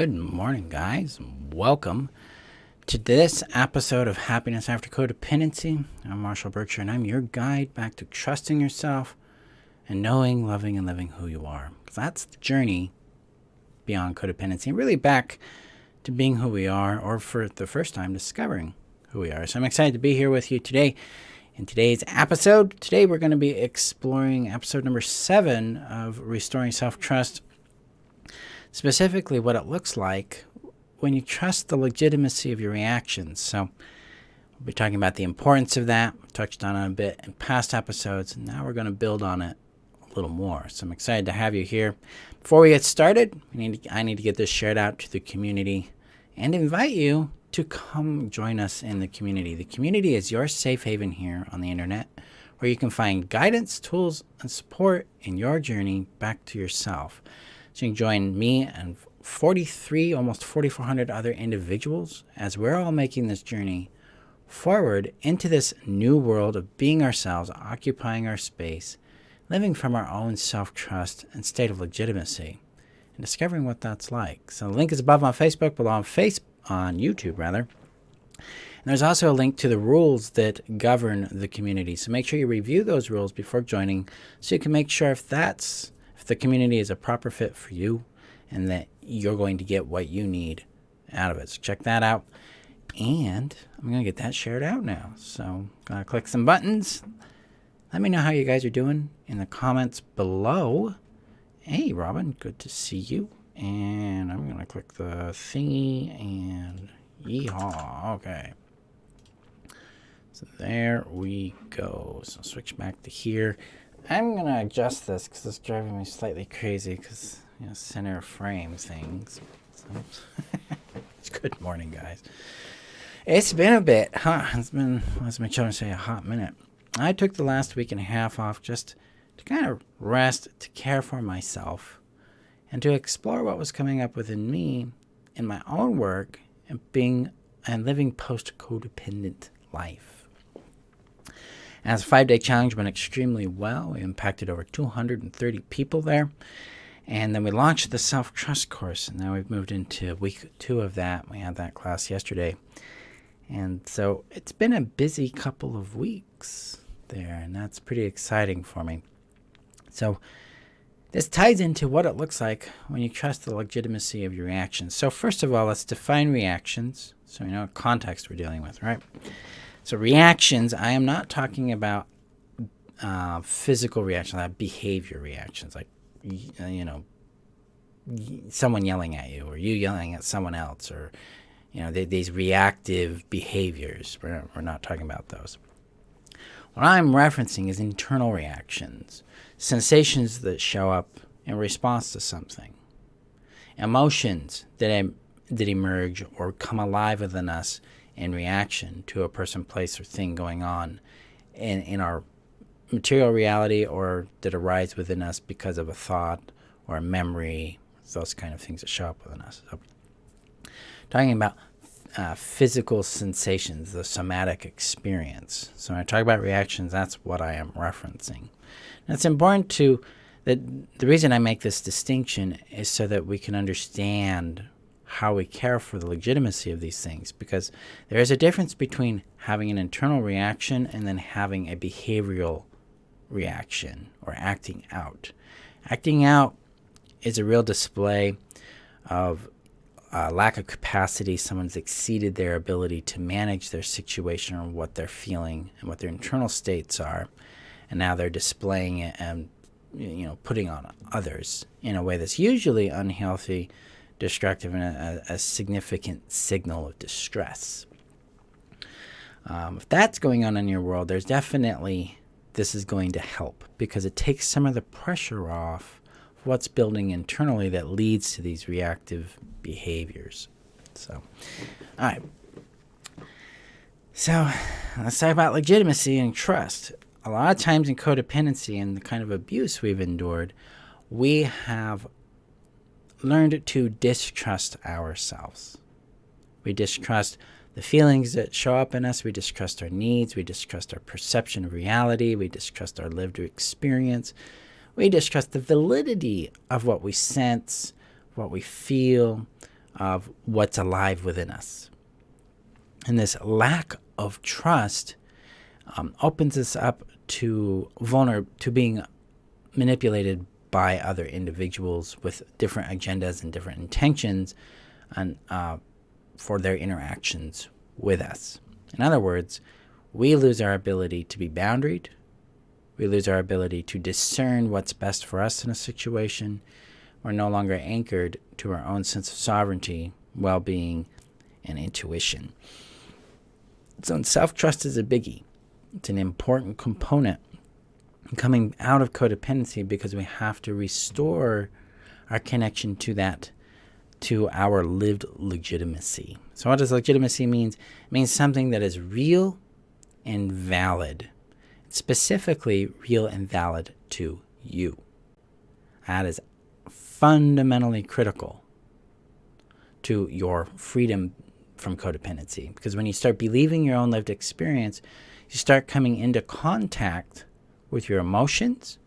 Good morning, guys. Welcome to this episode of Happiness After Codependency. I'm Marshall Burtcher, and I'm your guide back to trusting yourself and knowing, loving, and living who you are. Because that's the journey beyond codependency, and really back to being who we are, or for the first time, discovering who we are. So I'm excited to be here with you today. In today's episode, we're going to be exploring episode number 7 of Restoring Self-Trust. Specifically, what it looks like when you trust the legitimacy of your reactions. So we'll be talking about the importance of that. We touched on it a bit in past episodes, and now we're going to build on it a little more. So I'm excited to have you here. Before we get started, I need to get this shared out to the community and invite you to come join us in the community. The community is your safe haven here on the internet, where you can find guidance, tools, and support in your journey back to yourself. So you can join me and 43, almost 4,400 other individuals as we're all making this journey forward into this new world of being ourselves, occupying our space, living from our own self-trust and state of legitimacy, and discovering what that's like. So the link is above on Facebook, below on YouTube, rather. And there's also a link to the rules that govern the community. So make sure you review those rules before joining, so you can make sure if the community is a proper fit for you and that you're going to get what you need out of it. So check that out. And I'm going to get that shared out now. So I'm going to click some buttons. Let me know how you guys are doing in the comments below. Hey, Robin, good to see you. And I'm going to click the thingy and yeehaw. Okay. So there we go. So switch back to here. I'm going to adjust this because it's driving me slightly crazy because, center frame things. So good morning, guys. It's been a bit, It's been, as my children say, a hot minute. I took the last week and a half off just to kind of rest, to care for myself, and to explore what was coming up within me in my own work and living post-codependent life. As a 5-day challenge went extremely well. We impacted over 230 people there. And then we launched the self-trust course. And now we've moved into week 2 of that. We had that class yesterday. And so it's been a busy couple of weeks there. And that's pretty exciting for me. So this ties into what it looks like when you trust the legitimacy of your reactions. So first of all, let's define reactions so we know what context we're dealing with, right? So reactions, I am not talking about physical reactions, like behavior reactions, like, someone yelling at you or you yelling at someone else, or, these reactive behaviors. We're not talking about those. What I'm referencing is internal reactions, sensations that show up in response to something, emotions that emerge or come alive within us in reaction to a person, place, or thing going on in our material reality, or that arise within us because of a thought or a memory, those kind of things that show up within us. So, talking about physical sensations, the somatic experience. So when I talk about reactions, that's what I am referencing. And it's important that the reason I make this distinction is so that we can understand how we care for the legitimacy of these things, because there is a difference between having an internal reaction and then having a behavioral reaction or acting out. Acting out is a real display of lack of capacity. Someone's exceeded their ability to manage their situation or what they're feeling and what their internal states are, and now they're displaying it and putting on others in a way that's usually unhealthy, destructive, and a significant signal of distress. If that's going on in your world, there's definitely, this is going to help, because it takes some of the pressure off of what's building internally that leads to these reactive behaviors. So, all right. So let's talk about legitimacy and trust. A lot of times in codependency and the kind of abuse we've endured, we have learned to distrust ourselves. We distrust the feelings that show up in us. We distrust our needs. We distrust our perception of reality. We distrust our lived experience. We distrust the validity of what we sense, what we feel, of what's alive within us. And this lack of trust opens us up to being manipulated by other individuals with different agendas and different intentions and for their interactions with us. In other words, we lose our ability to be boundaried. We lose our ability to discern what's best for us in a situation. We're no longer anchored to our own sense of sovereignty, well-being, and intuition. So self-trust is a biggie. It's an important component coming out of codependency because we have to restore our connection to our lived legitimacy. So what does legitimacy mean? It means something that is real and valid. Specifically, real and valid to you. That is fundamentally critical to your freedom from codependency. Because when you start believing your own lived experience, you start coming into contact with your emotions,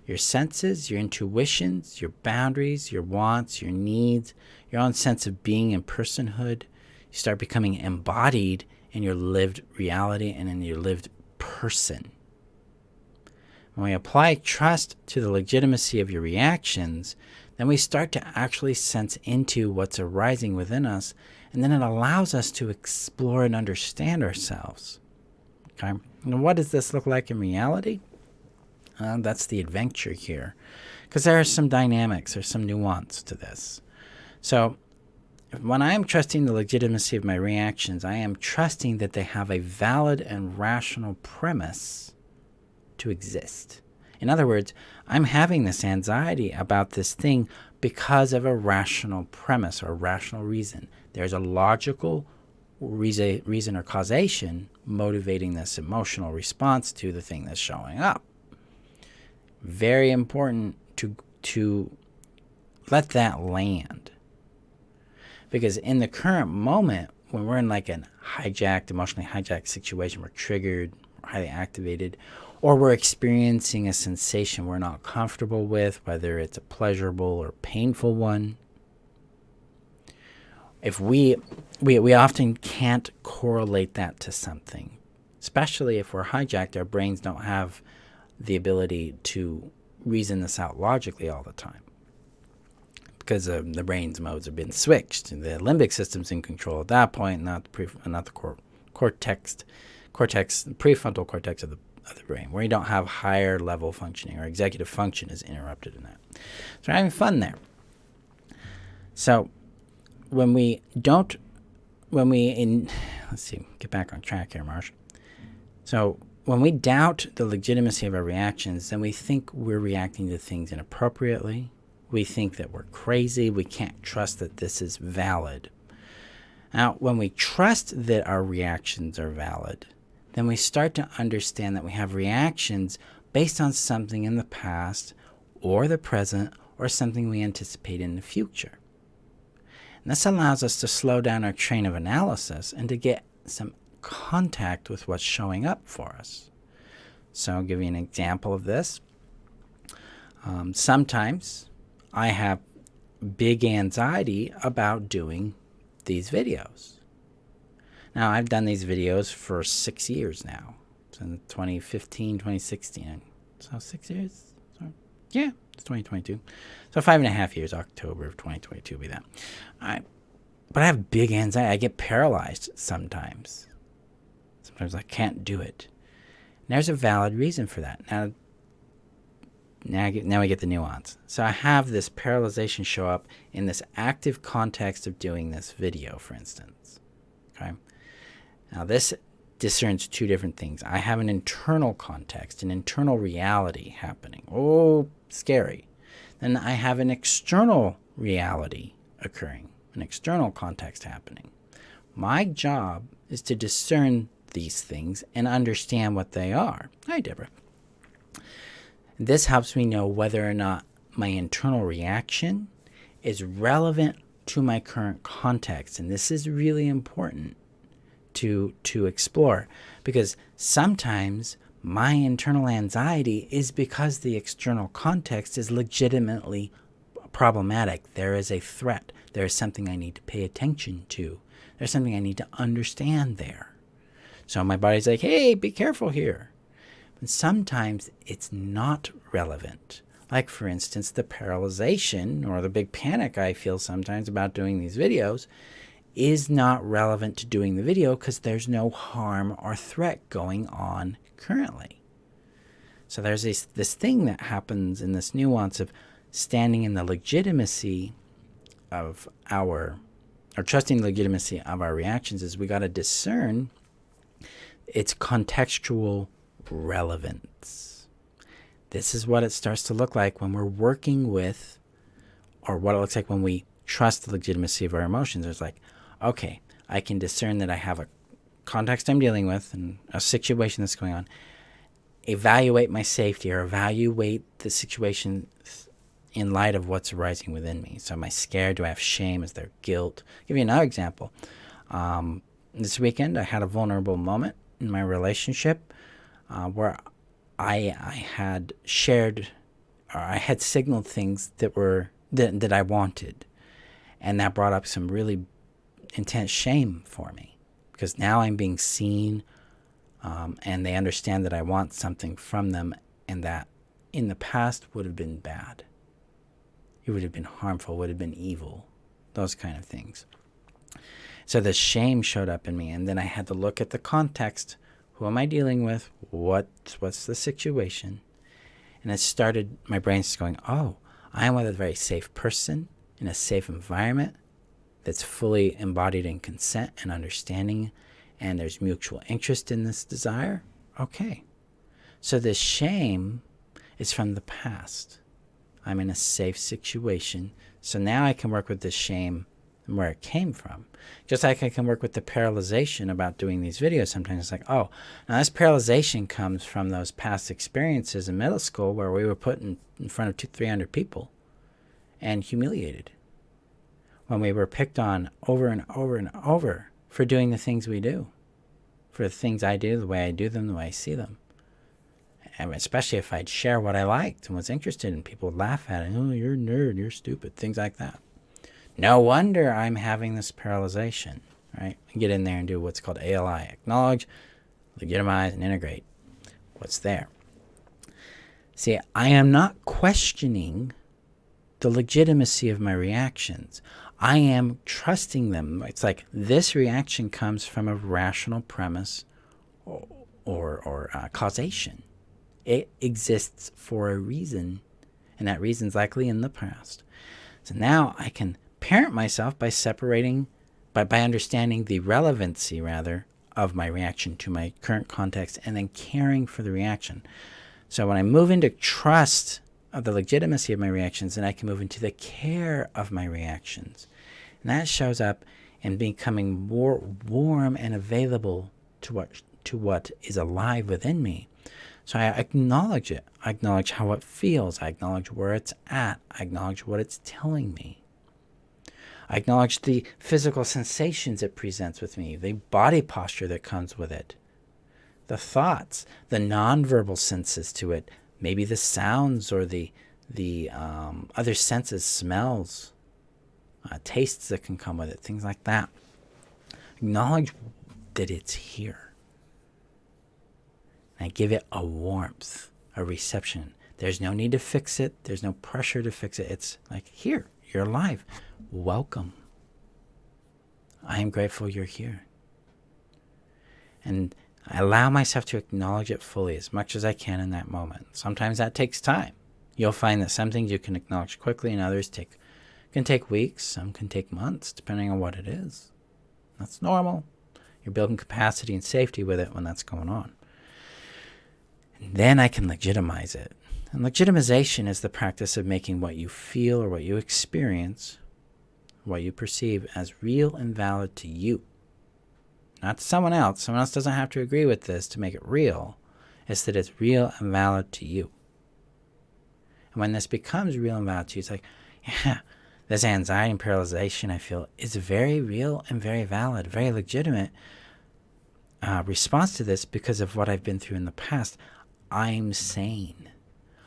your senses, your intuitions, your boundaries, your wants, your needs, your own sense of being and personhood. You start becoming embodied in your lived reality and in your lived person. When we apply trust to the legitimacy of your reactions, then we start to actually sense into what's arising within us, and then it allows us to explore and understand ourselves. Okay? And what does this look like in reality? That's the adventure here. Because there are some dynamics, there's some nuance to this. So when I am trusting the legitimacy of my reactions, I am trusting that they have a valid and rational premise to exist. In other words, I'm having this anxiety about this thing because of a rational premise or rational reason. There's a logical reason or causation motivating this emotional response to the thing that's showing up. Very important to let that land. Because in the current moment, when we're in like an emotionally hijacked situation, we're triggered, we're highly activated, or we're experiencing a sensation we're not comfortable with, whether it's a pleasurable or painful one, if we often can't correlate that to something, especially if we're hijacked. Our brains don't have the ability to reason this out logically all the time because the brain's modes have been switched. The limbic system's in control at that point, not the cortex, the prefrontal cortex of the brain, where you don't have higher level functioning or executive function is interrupted in that. So we're having fun there. So let's see, get back on track here, Marsh. So when we doubt the legitimacy of our reactions, then we think we're reacting to things inappropriately. We think that we're crazy. We can't trust that this is valid. Now, when we trust that our reactions are valid, then we start to understand that we have reactions based on something in the past or the present or something we anticipate in the future. And this allows us to slow down our train of analysis and to get some contact with what's showing up for us. So I'll give you an example of this. Sometimes I have big anxiety about doing these videos. Now, I've done these videos for 6 years now. Since 2015, 2016. So 6 years? So, yeah, it's 2022. So 5.5 years, October of 2022 will be that. But I have big anxiety. I get paralyzed sometimes. Sometimes I can't do it. And there's a valid reason for that. Now we get the nuance. So I have this paralyzation show up in this active context of doing this video, for instance. Okay. Now this discerns two different things. I have an internal context, an internal reality happening. Oh, scary. Then I have an external reality occurring, an external context happening. My job is to discern these things and understand what they are. Hi, Deborah. This helps me know whether or not my internal reaction is relevant to my current context. And this is really important to explore, because sometimes my internal anxiety is because the external context is legitimately problematic. There is a threat. There is something I need to pay attention to. There's something I need to understand there. So my body's like, hey, be careful here. But sometimes it's not relevant. Like, for instance, the paralyzation or the big panic I feel sometimes about doing these videos is not relevant to doing the video because there's no harm or threat going on currently. So there's this thing that happens in this nuance of standing in the legitimacy of or trusting the legitimacy of our reactions is we got to discern its contextual relevance. This is what it starts to look like when we're working with, or what it looks like when we trust the legitimacy of our emotions. It's like, okay, I can discern that I have a context I'm dealing with and a situation that's going on. Evaluate my safety or evaluate the situation in light of what's arising within me. So am I scared? Do I have shame? Is there guilt? I'll give you another example. This weekend, I had a vulnerable moment in my relationship where I had shared, or I had signaled things that I wanted. And that brought up some really intense shame for me, because now I'm being seen, and they understand that I want something from them, and that in the past would have been bad. It would have been harmful, would have been evil, those kind of things. So the shame showed up in me, and then I had to look at the context. Who am I dealing with? What's the situation? And it started, my brain's going, oh, I am with a very safe person in a safe environment that's fully embodied in consent and understanding, and there's mutual interest in this desire. Okay. So this shame is from the past. I'm in a safe situation. So now I can work with this shame and where it came from. Just like I can work with the paralyzation about doing these videos. Sometimes it's like, oh, now this paralyzation comes from those past experiences in middle school where we were put in front of 200-300 people and humiliated. When we were picked on over and over and over for doing the things we do, for the things I do, the way I do them, the way I see them. And especially if I'd share what I liked and was interested in, people would laugh at it. Oh, you're a nerd, you're stupid, things like that. No wonder I'm having this paralyzation, right? I get in there and do what's called ALI, acknowledge, legitimize, and integrate what's there. See, I am not questioning the legitimacy of my reactions. I am trusting them. It's like this reaction comes from a rational premise or causation. It exists for a reason, and that reason's likely in the past. So now I can parent myself by separating, by understanding the relevancy, rather, of my reaction to my current context, and then caring for the reaction. So when I move into trust of the legitimacy of my reactions, then I can move into the care of my reactions. And that shows up in becoming more warm and available to what is alive within me. So I acknowledge it. I acknowledge how it feels. I acknowledge where it's at. I acknowledge what it's telling me. I acknowledge the physical sensations it presents with me, the body posture that comes with it, the thoughts, the nonverbal senses to it, maybe the sounds or the other senses, smells, tastes that can come with it, things like that. Acknowledge that it's here. And I give it a warmth, a reception. There's no need to fix it. There's no pressure to fix it. It's like, here, you're alive. Welcome. I am grateful you're here. And I allow myself to acknowledge it fully as much as I can in that moment. Sometimes that takes time. You'll find that some things you can acknowledge quickly and others can take weeks. Some can take months, depending on what it is. That's normal. You're building capacity and safety with it when that's going on. And then I can legitimize it. And legitimization is the practice of making what you feel or what you experience, what you perceive, as real and valid to you. Not to someone else. Someone else doesn't have to agree with this to make it real. It's that it's real and valid to you. And when this becomes real and valid to you, it's like, yeah, this anxiety and paralyzation I feel is very real and very valid, very legitimate response to this because of what I've been through in the past. I'm sane.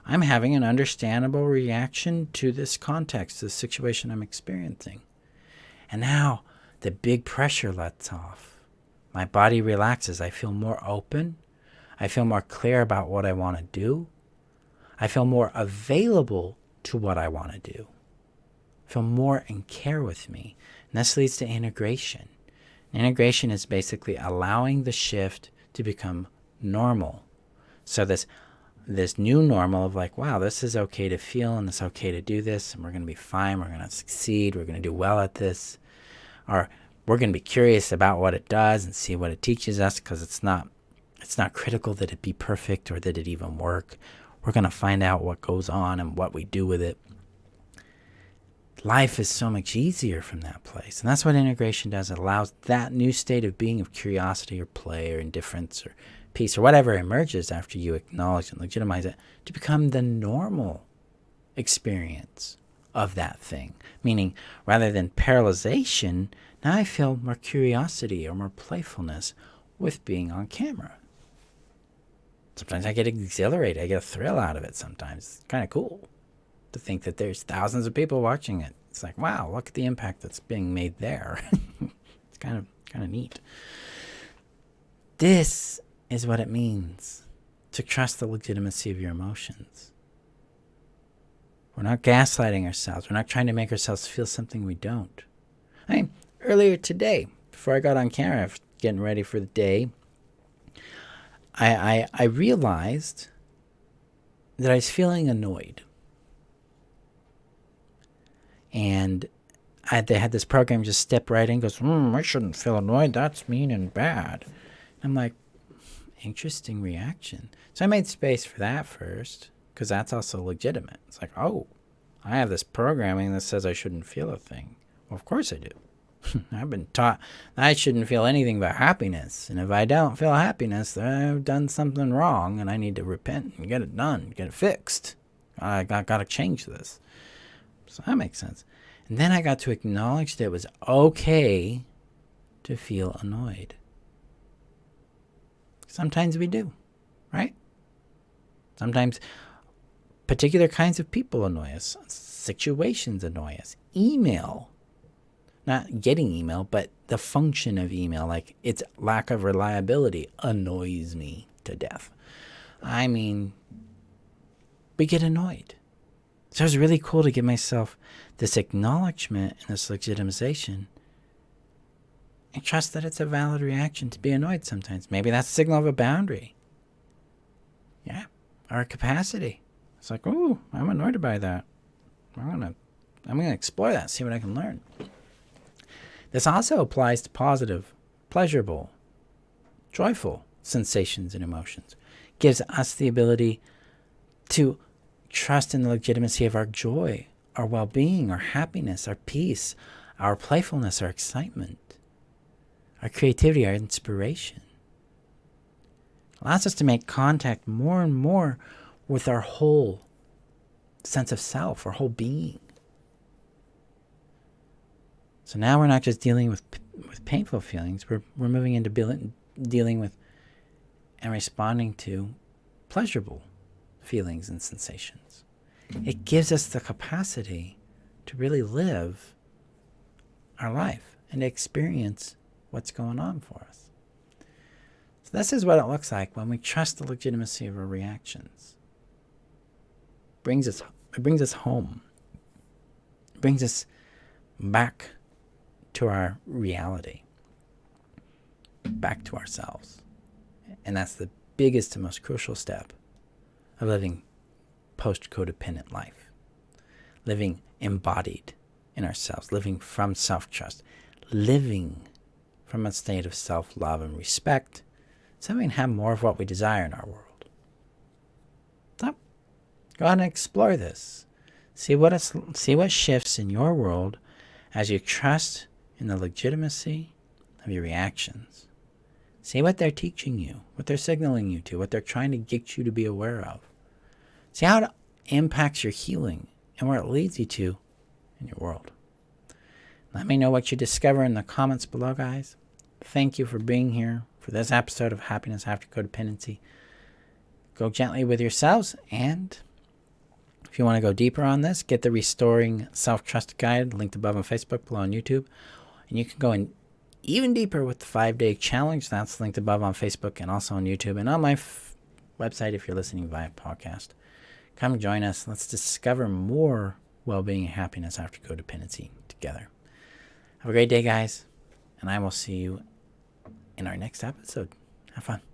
I'm having an understandable reaction to this context, this situation I'm experiencing. And now the big pressure lets off. My body relaxes. I feel more open. I feel more clear about what I want to do. I feel more available to what I want to do. I feel more in care with me. And this leads to integration. Integration is basically allowing the shift to become normal. So this new normal of like, wow, this is okay to feel and it's okay to do this and we're going to be fine. We're going to succeed. We're going to do well at this. Or we're going to be curious about what it does and see what it teaches us, because it's not critical that it be perfect or that it even work. We're going to find out what goes on and what we do with it. Life is so much easier from that place. And that's what integration does. It allows that new state of being, of curiosity or play or indifference or peace or whatever emerges after you acknowledge and legitimize it, to become the normal experience of that thing. Meaning, rather than paralyzation, now I feel more curiosity or more playfulness with being on camera. Sometimes I get exhilarated. I get a thrill out of it sometimes. It's kind of cool to think that there's thousands of people watching it. It's like, wow, look at the impact that's being made there. It's kind of neat. This is what it means to trust the legitimacy of your emotions. We're not gaslighting ourselves. We're not trying to make ourselves feel something we don't. I mean, earlier today, before I got on camera, getting ready for the day, I realized that I was feeling annoyed. And they had this program just step right in, goes, I shouldn't feel annoyed. That's mean and bad. I'm like, interesting reaction. So I made space for that first, because that's also legitimate. It's like, oh, I have this programming that says I shouldn't feel a thing. Well, of course I do. I've been taught I shouldn't feel anything but happiness. And if I don't feel happiness, then I've done something wrong and I need to repent and get it done, get it fixed. I got to change this. So that makes sense. And then I got to acknowledge that it was okay to feel annoyed. Sometimes we do, right? Sometimes particular kinds of people annoy us. Situations annoy us. Email. Not getting email, but the function of email, like its lack of reliability, annoys me to death. I mean, we get annoyed. So it was really cool to give myself this acknowledgement and this legitimization and trust that it's a valid reaction to be annoyed sometimes. Maybe that's a signal of a boundary. Yeah. Or a capacity. It's like, ooh, I'm annoyed by that. I'm gonna explore that, see what I can learn. This also applies to positive, pleasurable, joyful sensations and emotions. It gives us the ability to trust in the legitimacy of our joy, our well-being, our happiness, our peace, our playfulness, our excitement, our creativity, our inspiration. It allows us to make contact more and more with our whole sense of self, our whole being. So now we're not just dealing with painful feelings. We're moving into dealing with and responding to pleasurable feelings and sensations. It gives us the capacity to really live our life and experience what's going on for us. So this is what it looks like when we trust the legitimacy of our reactions. It brings us home. It brings us back to our reality, back to ourselves. And that's the biggest and most crucial step of living post-codependent life. Living embodied in ourselves, living from self-trust, living from a state of self-love and respect, so we can have more of what we desire in our world. So, go ahead and explore this. See what shifts in your world as you trust in the legitimacy of your reactions. See what they're teaching you, what they're signaling you to, what they're trying to get you to be aware of. See how it impacts your healing and where it leads you to in your world. Let me know what you discover in the comments below, guys. Thank you for being here for this episode of Happiness After Codependency. Go gently with yourselves, and if you want to go deeper on this, get the Restoring Self-Trust Guide linked above on Facebook, below on YouTube. And you can go in even deeper with the 5-day challenge. That's linked above on Facebook and also on YouTube and on my website if you're listening via podcast. Come join us. Let's discover more well-being and happiness after codependency together. Have a great day, guys, and I will see you in our next episode. Have fun.